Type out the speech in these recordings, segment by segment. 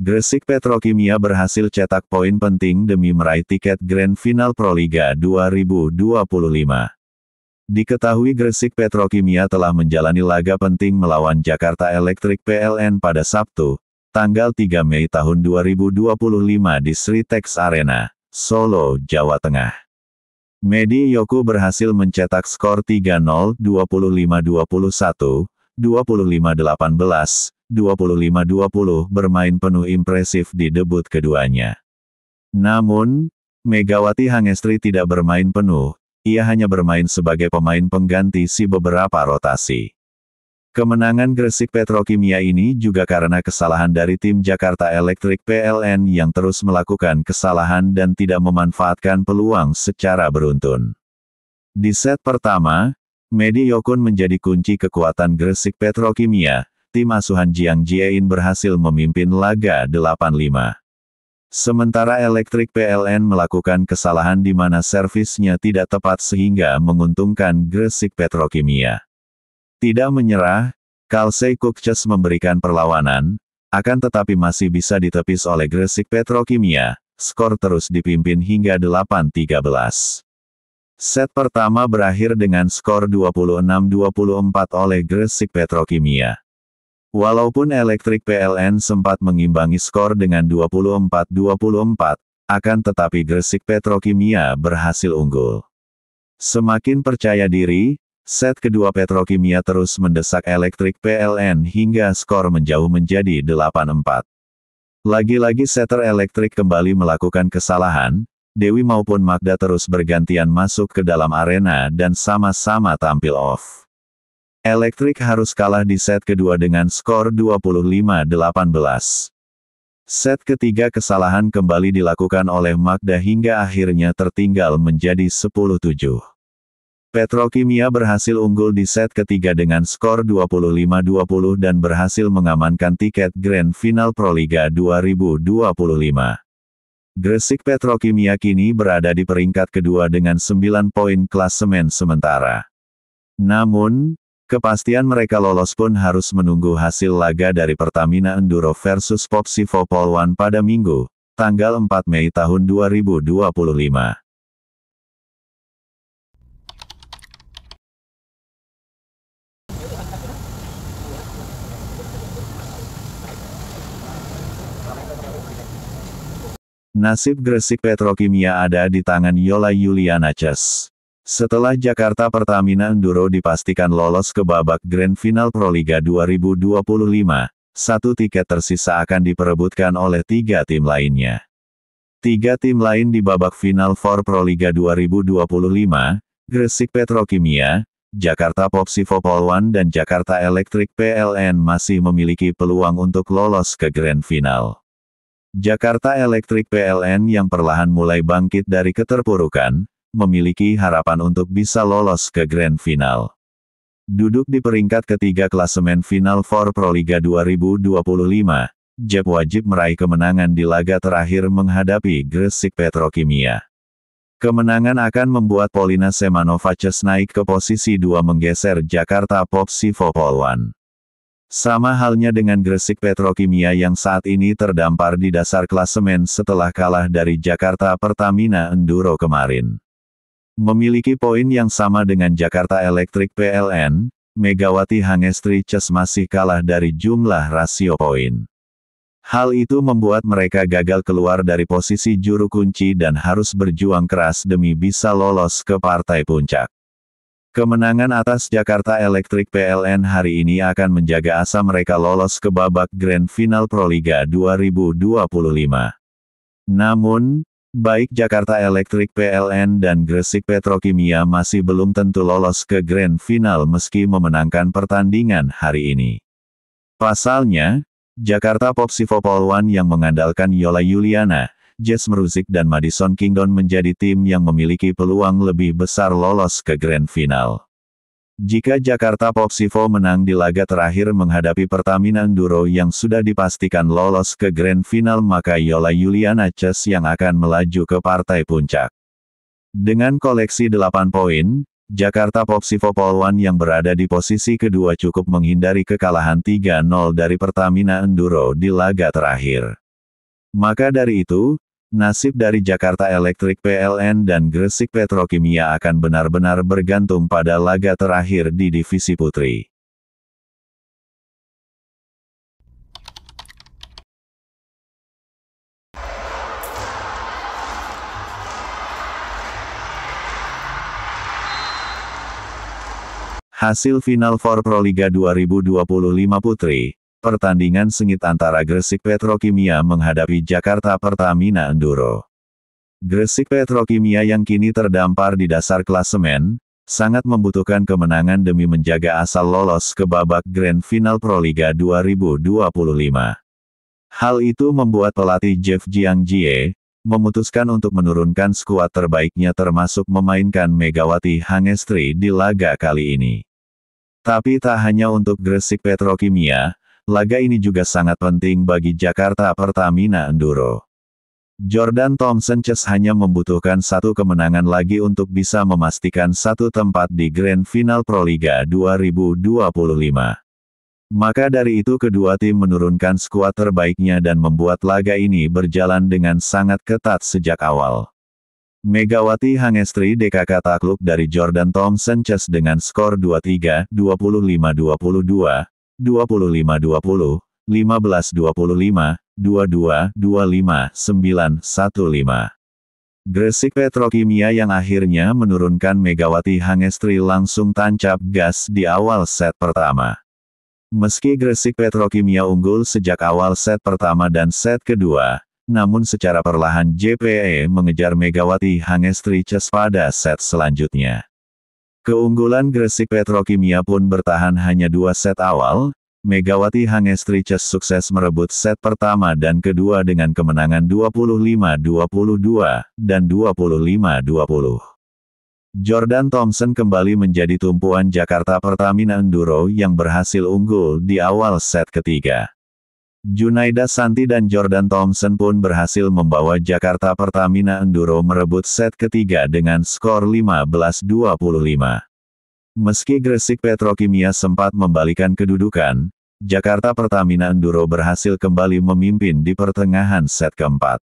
Gresik Petrokimia berhasil cetak poin penting demi meraih tiket Grand Final Proliga 2025. Diketahui Gresik Petrokimia telah menjalani laga penting melawan Jakarta Electric PLN pada Sabtu, tanggal 3 Mei tahun 2025 di Sritex Arena, Solo, Jawa Tengah. Medi Yoku berhasil mencetak skor 3-0, 25-21, 25-18, 25-20 bermain penuh impresif di debut keduanya. Namun, Megawati Hangestri tidak bermain penuh, ia hanya bermain sebagai pemain pengganti si beberapa rotasi. Kemenangan Gresik Petrokimia ini juga karena kesalahan dari tim Jakarta Electric PLN yang terus melakukan kesalahan dan tidak memanfaatkan peluang secara beruntun. Di set pertama, Medi Yokun menjadi kunci kekuatan Gresik Petrokimia. Tim asuhan Jiang Jiein berhasil memimpin laga 8-5. Sementara Electric PLN melakukan kesalahan di mana servisnya tidak tepat sehingga menguntungkan Gresik Petrokimia. Tidak menyerah, Kalsei Kukces memberikan perlawanan, akan tetapi masih bisa ditepis oleh Gresik Petrokimia, skor terus dipimpin hingga 8-13. Set pertama berakhir dengan skor 26-24 oleh Gresik Petrokimia. Walaupun Electric PLN sempat mengimbangi skor dengan 24-24, akan tetapi Gresik Petrokimia berhasil unggul. Semakin percaya diri, set kedua Petrokimia terus mendesak Electric PLN hingga skor menjauh menjadi 8-4. Lagi-lagi setter Electric kembali melakukan kesalahan, Dewi maupun Magda terus bergantian masuk ke dalam arena dan sama-sama tampil off. Electric harus kalah di set kedua dengan skor 25-18. Set ketiga kesalahan kembali dilakukan oleh Magda hingga akhirnya tertinggal menjadi 10-7. Petrokimia berhasil unggul di set ketiga dengan skor 25-20 dan berhasil mengamankan tiket Grand Final Proliga 2025. Gresik Petrokimia kini berada di peringkat kedua dengan 9 poin klasemen sementara. Namun, kepastian mereka lolos pun harus menunggu hasil laga dari Pertamina Enduro versus Popsivo Polwan pada Minggu, tanggal 4 Mei tahun 2025. Nasib Gresik Petrokimia ada di tangan Yola Yuliana Ces. Setelah Jakarta Pertamina Enduro dipastikan lolos ke babak Grand Final Proliga 2025, satu tiket tersisa akan diperebutkan oleh 3 tim lainnya. 3 tim lain di babak final for Proliga 2025, Gresik Petrokimia, Jakarta Popsivo Polwan dan Jakarta Electric PLN masih memiliki peluang untuk lolos ke Grand Final. Jakarta Electric PLN yang perlahan mulai bangkit dari keterpurukan, memiliki harapan untuk bisa lolos ke Grand Final. Duduk di peringkat ketiga klasemen Final for Proliga 2025, JEP wajib meraih kemenangan di laga terakhir menghadapi Gresik Petrokimia. Kemenangan akan membuat Polina Semanova Ces naik ke posisi 2 menggeser Jakarta Popsivo Polwan. Sama halnya dengan Gresik Petrokimia yang saat ini terdampar di dasar klasemen setelah kalah dari Jakarta Pertamina Enduro kemarin. Memiliki poin yang sama dengan Jakarta Electric PLN, Megawati Hangestri Ces masih kalah dari jumlah rasio poin. Hal itu membuat mereka gagal keluar dari posisi juru kunci dan harus berjuang keras demi bisa lolos ke partai puncak. Kemenangan atas Jakarta Electric PLN hari ini akan menjaga asa mereka lolos ke babak Grand Final Proliga 2025. Namun, baik Jakarta Electric PLN dan Gresik Petrokimia masih belum tentu lolos ke Grand Final meski memenangkan pertandingan hari ini. Pasalnya, Jakarta Popsivo Polwan yang mengandalkan Yola Yuliana, Jess Mruzik dan Madison Kingdon menjadi tim yang memiliki peluang lebih besar lolos ke Grand Final. Jika Jakarta Popsivo menang di laga terakhir menghadapi Pertamina Enduro yang sudah dipastikan lolos ke Grand Final, maka Yola Yuliana Ces yang akan melaju ke partai puncak. Dengan koleksi 8 poin, Jakarta Popsivo Polwan yang berada di posisi kedua cukup menghindari kekalahan 3-0 dari Pertamina Enduro di laga terakhir. Maka dari itu, nasib dari Jakarta Electric PLN dan Gresik Petrokimia akan benar-benar bergantung pada laga terakhir di divisi putri. Hasil final for Proliga 2025 Putri, pertandingan sengit antara Gresik Petrokimia menghadapi Jakarta Pertamina Enduro. Gresik Petrokimia yang kini terdampar di dasar klasemen, sangat membutuhkan kemenangan demi menjaga asal lolos ke babak Grand Final Proliga 2025. Hal itu membuat pelatih Jeff Jiangjie memutuskan untuk menurunkan skuad terbaiknya termasuk memainkan Megawati Hangestri di laga kali ini. Tapi tak hanya untuk Gresik Petrokimia, laga ini juga sangat penting bagi Jakarta Pertamina Enduro. Jordan Thompson Chess hanya membutuhkan satu kemenangan lagi untuk bisa memastikan satu tempat di Grand Final Proliga 2025. Maka dari itu kedua tim menurunkan skuad terbaiknya dan membuat laga ini berjalan dengan sangat ketat sejak awal. Megawati Hangestri DKK takluk dari Jordan Thompson Chess dengan skor 23, 25-22, 25-20, 15-25, 22, 25, 9, 15. Gresik Petrokimia yang akhirnya menurunkan Megawati Hangestri langsung tancap gas di awal set pertama. Meski Gresik Petrokimia unggul sejak awal set pertama dan set kedua, namun secara perlahan JPE mengejar Megawati Hangestri Chess pada set selanjutnya. Keunggulan Gresik Petrokimia pun bertahan hanya 2 set awal, Megawati Hangestri Chess sukses merebut set pertama dan kedua dengan kemenangan 25-22, dan 25-20. Jordan Thompson kembali menjadi tumpuan Jakarta Pertamina Enduro yang berhasil unggul di awal set ketiga. Junaida Santi dan Jordan Thompson pun berhasil membawa Jakarta Pertamina Enduro merebut set ketiga dengan skor 15-25. Meski Gresik Petrokimia sempat membalikan kedudukan, Jakarta Pertamina Enduro berhasil kembali memimpin di pertengahan set keempat.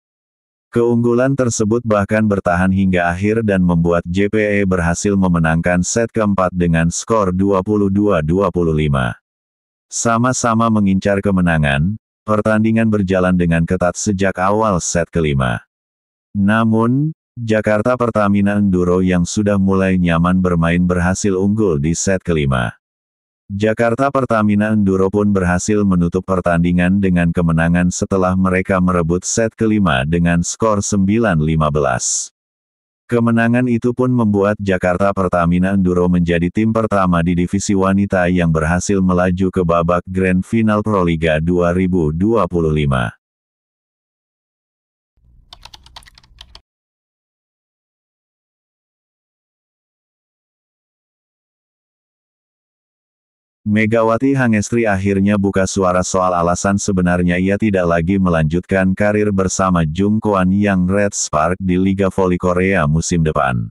Keunggulan tersebut bahkan bertahan hingga akhir dan membuat JPE berhasil memenangkan set keempat dengan skor 22-25. Sama-sama mengincar kemenangan, pertandingan berjalan dengan ketat sejak awal set kelima. Namun, Jakarta Pertamina Enduro yang sudah mulai nyaman bermain berhasil unggul di set kelima. Jakarta Pertamina Enduro pun berhasil menutup pertandingan dengan kemenangan setelah mereka merebut set kelima dengan skor 9-15. Kemenangan itu pun membuat Jakarta Pertamina Enduro menjadi tim pertama di divisi wanita yang berhasil melaju ke babak Grand Final Proliga 2025. Megawati Hangestri akhirnya buka suara soal alasan sebenarnya ia tidak lagi melanjutkan karir bersama Jung Kwon Yang Red Spark di Liga Voli Korea musim depan.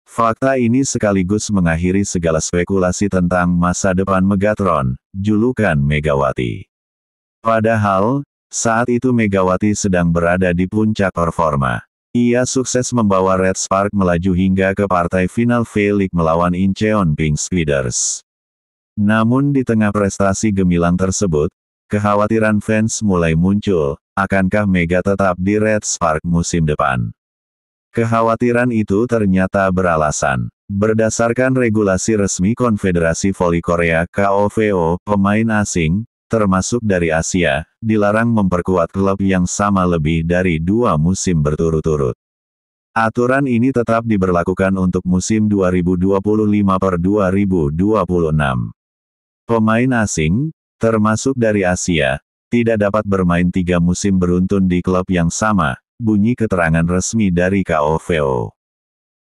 Fakta ini sekaligus mengakhiri segala spekulasi tentang masa depan Megatron, julukan Megawati. Padahal, saat itu Megawati sedang berada di puncak performa. Ia sukses membawa Red Spark melaju hingga ke partai final V-League melawan Incheon Pink Speeders. Namun di tengah prestasi gemilang tersebut, kekhawatiran fans mulai muncul, akankah Mega tetap di Red Spark musim depan? Kekhawatiran itu ternyata beralasan. Berdasarkan regulasi resmi Konfederasi Voli Korea KOVO, pemain asing, termasuk dari Asia, dilarang memperkuat klub yang sama lebih dari 2 musim berturut-turut. Aturan ini tetap diberlakukan untuk musim 2025-2026. Pemain asing, termasuk dari Asia, tidak dapat bermain 3 musim beruntun di klub yang sama, bunyi keterangan resmi dari KOVO.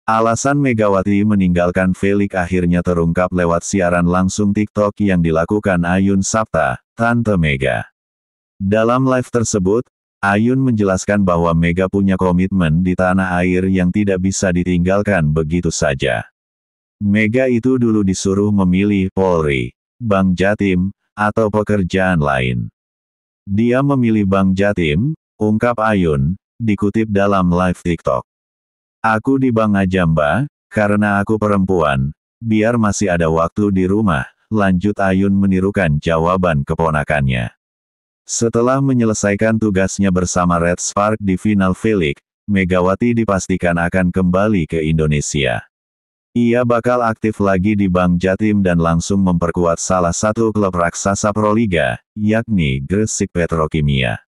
Alasan Megawati meninggalkan V-League akhirnya terungkap lewat siaran langsung TikTok yang dilakukan Ayun Sapta, Tante Mega. Dalam live tersebut, Ayun menjelaskan bahwa Mega punya komitmen di tanah air yang tidak bisa ditinggalkan begitu saja. Mega itu dulu disuruh memilih Polri, Bank Jatim, atau pekerjaan lain. Dia memilih Bank Jatim, ungkap Ayun, dikutip dalam live TikTok. Aku di bank aja Mbak, karena aku perempuan, biar masih ada waktu di rumah, lanjut Ayun menirukan jawaban keponakannya. Setelah menyelesaikan tugasnya bersama Red Spark di final V-League, Megawati dipastikan akan kembali ke Indonesia. Ia bakal aktif lagi di Bank Jatim dan langsung memperkuat salah satu klub raksasa Proliga, yakni Gresik Petrokimia.